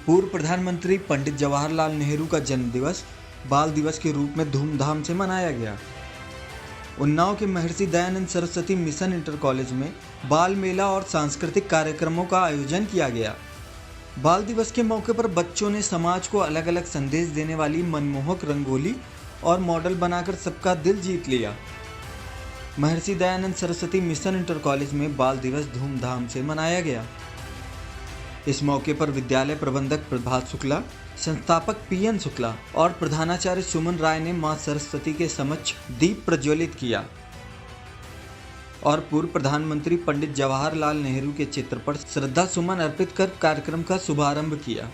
पूर्व प्रधानमंत्री पंडित जवाहरलाल नेहरू का जन्मदिवस बाल दिवस के रूप में धूमधाम से मनाया गया। उन्नाव के Maharshi Dayanand Saraswati mission inter college में बाल मेला और सांस्कृतिक कार्यक्रमों का आयोजन किया गया। बाल दिवस के मौके पर बच्चों ने समाज को अलग अलग संदेश देने वाली मनमोहक रंगोली और मॉडल बनाकर सबका दिल जीत लिया। Maharshi Dayanand Saraswati mission inter college में बाल दिवस धूमधाम से मनाया गया। इस मौके पर विद्यालय प्रबंधक प्रभात शुक्ला, संस्थापक पीएन शुक्ला और प्रधानाचार्य सुमन राय ने मां सरस्वती के समक्ष दीप प्रज्वलित किया और पूर्व प्रधानमंत्री पंडित जवाहरलाल नेहरू के चित्र पर श्रद्धा सुमन अर्पित कर कार्यक्रम का शुभारंभ किया।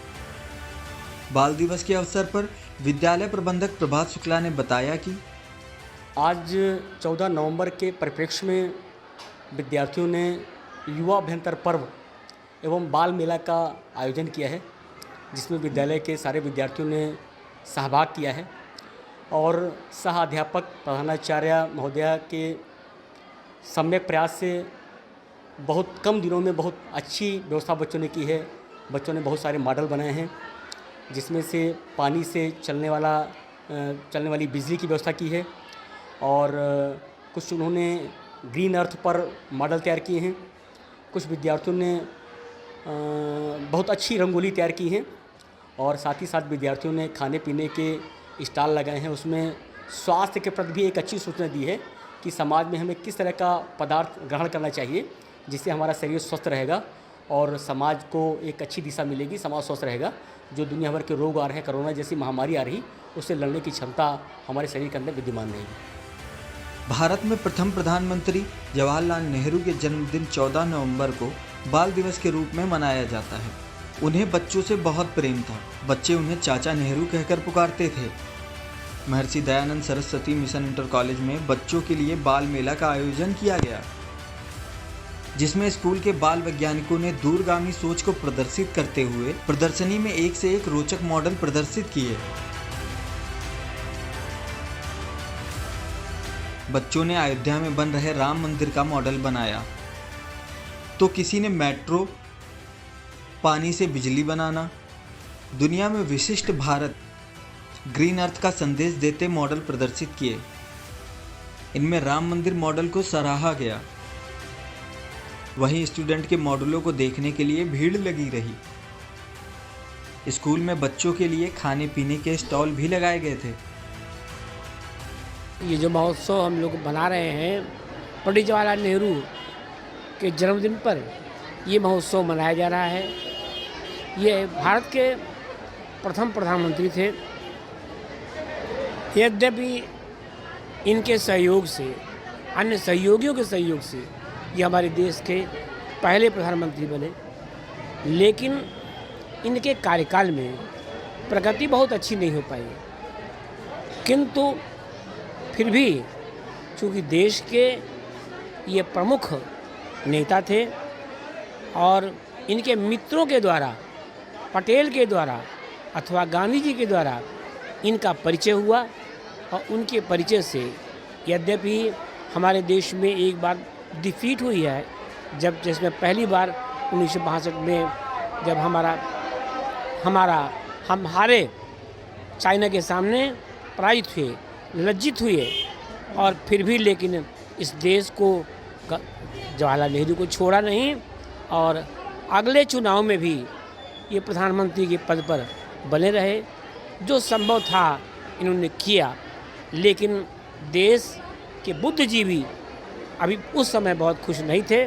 बाल दिवस के अवसर पर विद्यालय प्रबंधक प्रभात शुक्ला ने बताया कि आज 14 नवंबर के परिप्रेक्ष्य में विद्यार्थियों ने युवा अभ्यंतर पर्व एवं बाल मेला का आयोजन किया है, जिसमें विद्यालय के सारे विद्यार्थियों ने सहभाग किया है और सह अध्यापक प्रधानाचार्य महोदया के सम्यक प्रयास से बहुत कम दिनों में बहुत अच्छी व्यवस्था बच्चों ने की है। बच्चों ने बहुत सारे मॉडल बनाए हैं, जिसमें से पानी से चलने वाली बिजली की व्यवस्था की है और कुछ उन्होंने ग्रीन अर्थ पर मॉडल तैयार किए हैं। कुछ विद्यार्थियों ने बहुत अच्छी रंगोली तैयार की है और साथ ही साथ विद्यार्थियों ने खाने पीने के स्टॉल लगाए हैं। उसमें स्वास्थ्य के प्रति भी एक अच्छी सूचना दी है कि समाज में हमें किस तरह का पदार्थ ग्रहण करना चाहिए, जिससे हमारा शरीर स्वस्थ रहेगा और समाज को एक अच्छी दिशा मिलेगी, समाज स्वस्थ रहेगा। जो दुनिया भर के रोग आ रहे हैं, कोरोना जैसी महामारी आ रही, उससे लड़ने की क्षमता हमारे शरीर के अंदर विद्यमान रहेगी। भारत में प्रथम प्रधानमंत्री जवाहरलाल नेहरू के जन्मदिन 14 नवंबर को बाल दिवस के रूप में मनाया जाता है। उन्हें बच्चों से बहुत प्रेम था। बच्चे उन्हें चाचा नेहरू कहकर पुकारते थे। Maharshi Dayanand Saraswati mission inter college में बच्चों के लिए बाल मेला का आयोजन किया गया, जिसमें स्कूल के बाल वैज्ञानिकों ने दूरगामी सोच को प्रदर्शित करते हुए प्रदर्शनी में एक से एक रोचक मॉडल प्रदर्शित किए। बच्चों ने अयोध्या में बन रहे राम मंदिर का मॉडल बनाया, तो किसी ने मेट्रो, पानी से बिजली बनाना, दुनिया में विशिष्ट भारत, ग्रीन अर्थ का संदेश देते मॉडल प्रदर्शित किए। इनमें राम मंदिर मॉडल को सराहा गया। वहीं स्टूडेंट के मॉडलों को देखने के लिए भीड़ लगी रही। स्कूल में बच्चों के लिए खाने पीने के स्टॉल भी लगाए गए थे। ये जो महोत्सव हम लोग बना रहे हैं पंडित जवाहरलाल नेहरू के जन्मदिन पर, ये महोत्सव मनाया जा रहा है। ये भारत के प्रथम प्रधानमंत्री थे। यद्यपि इनके सहयोग से, अन्य सहयोगियों के सहयोग से ये हमारे देश के पहले प्रधानमंत्री बने, लेकिन इनके कार्यकाल में प्रगति बहुत अच्छी नहीं हो पाई। किंतु फिर भी चूँकि देश के ये प्रमुख नेता थे और इनके मित्रों के द्वारा, पटेल के द्वारा अथवा गांधी जी के द्वारा इनका परिचय हुआ और उनके परिचय से यद्यपि हमारे देश में एक बार डिफीट हुई है, जब जिसमें पहली बार 1962 में जब हम हारे, चाइना के सामने पराजित हुए, लज्जित हुए, और फिर भी लेकिन इस देश को जवाहरलाल नेहरू को छोड़ा नहीं और अगले चुनाव में भी ये प्रधानमंत्री के पद पर बने रहे। जो संभव था इन्होंने किया, लेकिन देश के बुद्धिजीवी अभी उस समय बहुत खुश नहीं थे,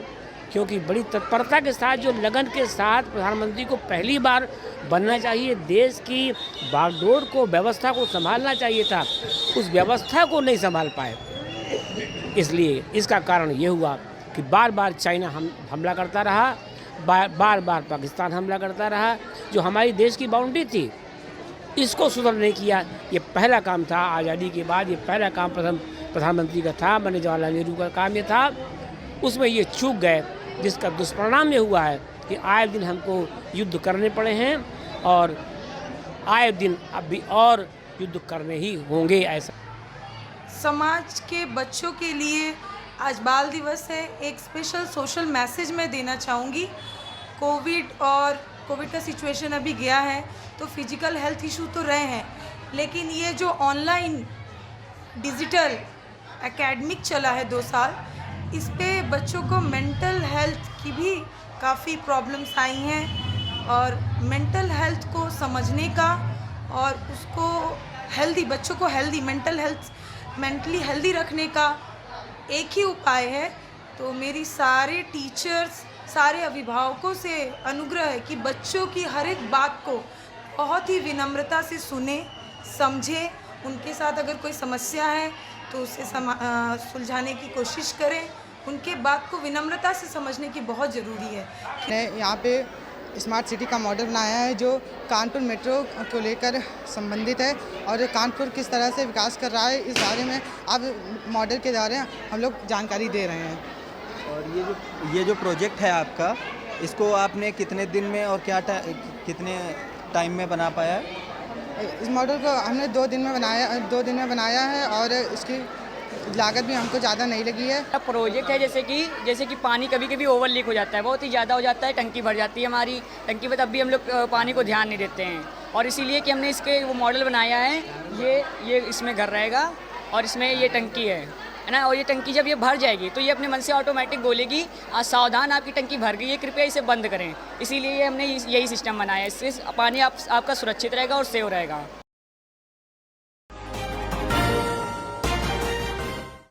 क्योंकि बड़ी तत्परता के साथ, जो लगन के साथ प्रधानमंत्री को पहली बार बनना चाहिए, देश की बागडोर को, व्यवस्था को संभालना चाहिए था, उस व्यवस्था को नहीं संभाल पाए। इसलिए इसका कारण ये हुआ कि बार बार चाइना हमला करता रहा, बार बार पाकिस्तान हमला करता रहा। जो हमारी देश की बाउंड्री थी, इसको सुधार नहीं किया। ये पहला काम था आज़ादी के बाद, ये पहला काम प्रधानमंत्री का था, पंडित जवाहरलाल नेहरू का काम ये था। उसमें ये चूक गए, जिसका दुष्परिणाम ये हुआ है कि आए दिन हमको युद्ध करने पड़े हैं और आए दिन अब भी और युद्ध करने ही होंगे। ऐसा समाज के बच्चों के लिए आज बाल दिवस है। एक स्पेशल सोशल मैसेज मैं देना चाहूँगी। कोविड और कोविड का सिचुएशन अभी गया है तो फिजिकल हेल्थ इशू तो रहे हैं, लेकिन ये जो ऑनलाइन डिजिटल एकेडमिक चला है 2 साल, इस पे बच्चों को मेंटल हेल्थ की भी काफ़ी प्रॉब्लम्स आई हैं और मेंटल हेल्थ को समझने का और उसको हेल्दी, बच्चों को हेल्दी मेंटली हेल्दी रखने का एक ही उपाय है। तो मेरी सारे टीचर्स, सारे अभिभावकों से अनुग्रह है कि बच्चों की हर एक बात को बहुत ही विनम्रता से सुने, समझे, उनके साथ अगर कोई समस्या है तो उसे सुलझाने की कोशिश करें, उनके बात को विनम्रता से समझने की बहुत ज़रूरी है। मैंने यहाँ पे स्मार्ट सिटी का मॉडल बनाया है जो कानपुर मेट्रो को लेकर संबंधित है और कानपुर किस तरह से विकास कर रहा है इस बारे में अब मॉडल के द्वारा हम लोग जानकारी दे रहे हैं। और ये जो प्रोजेक्ट है आपका, इसको आपने कितने दिन में और कितने टाइम में बना पाया है? इस मॉडल को हमने 2 दिन में बनाया है और इसकी लागत भी हमको ज़्यादा नहीं लगी है। प्रोजेक्ट है जैसे कि पानी कभी कभी ओवर लीक हो जाता है, बहुत ही ज़्यादा हो जाता है, टंकी भर जाती है हमारी टंकी पर, तब भी हम लोग पानी को ध्यान नहीं देते हैं और इसीलिए कि हमने इसके वो मॉडल बनाया है। ये इसमें घर रहेगा और इसमें ये टंकी है ना, और ये टंकी जब ये भर जाएगी तो ये अपने मन से ऑटोमेटिक बोलेगी सावधान आपकी टंकी भर गई है, कृपया इसे बंद करें। इसीलिए हमने यही सिस्टम बनाया है, इससे पानी आपका सुरक्षित रहेगा और सेव रहेगा।